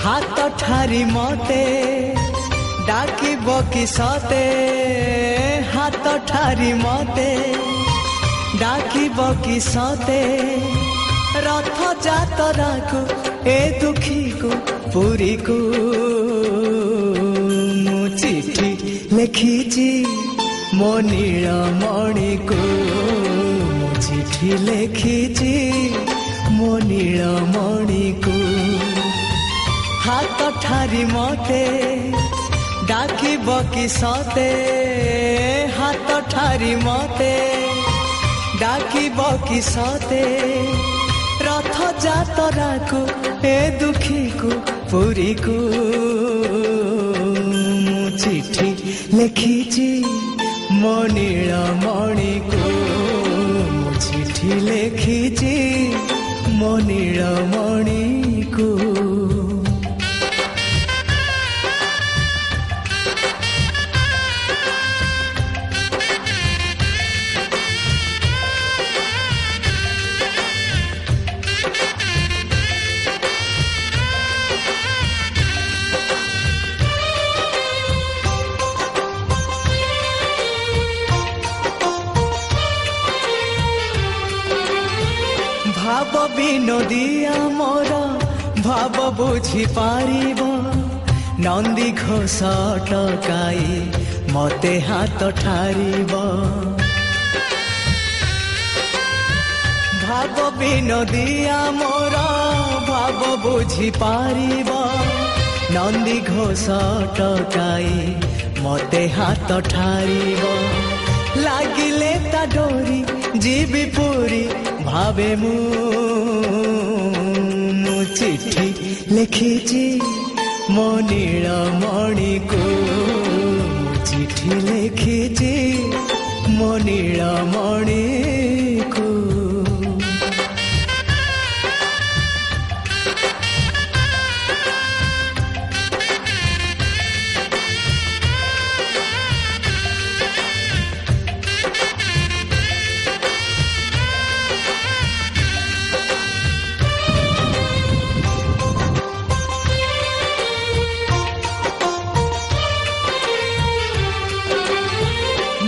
हाथ ठारी मते डाकिब कि सते हाथ ठारी मते डाकिब कि सते रथ जातरा को ए दुखी को पुरी को मु चिठी लिखिची मो नीलमणि को मु चिठी लिखिची मो नीलमणि को हाथ ठारी मते डाकिब कि सते हाथ ठारी मते डाकिब कि सते रथ जातरा को ए दुखी को पुरी को मु चिठी लिखिची मो नीलमणि को मु चिठी लिखिची मो नीलमणि को भाव विनोदिया मोर भाव बुझी पारिब नंदी घोष टकाई मते हाथ ठारिब भाव विनोदिया मोर भाव बुझी पारिब नंदी घोष टकाई मते हाथ ठारिब लागिले ता डोरी जीवी पूरी भावे मु चिठी लिखिची मो नीलमणि को चिठी लिखिची मो नीलमणि को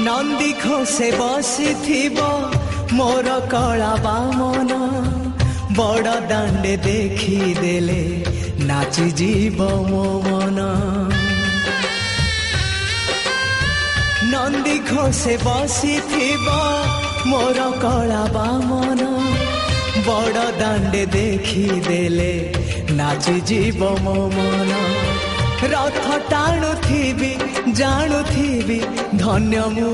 नंदी घोषे बसी मोर कला बामन बड़ दांडे देखी देले नाची जीव मो मन नंदी घोषे बसी मोर कला बामन बड़ दांडे देखी देले नाची जीव मो मन रथ टाणुथिबी जाणुथिबी धन्य मु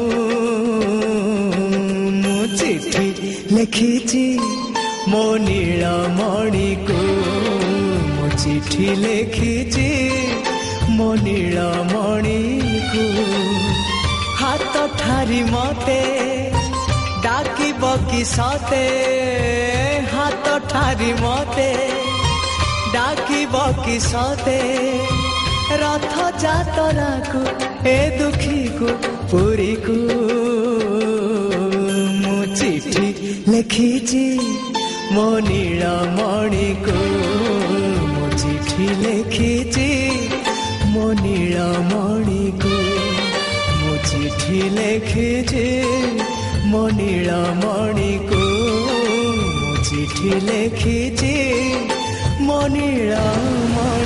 चिठी लिखिची मो नीलमणि को मु चिठी लिखिची मो नीलमणि को हाथ ठारी मते डाकिब कि सते हाथ ठारी मते डाकिब कि सते रथ जातरा को ए दुखी को पुरी को मु चिठी लिखिची मो नीलमणि को मु चिठी लिखिची मो नीलमणि को मु चिठी लिखिची मो नीलमणि को मु चिठी लिखिची मो नीलमणि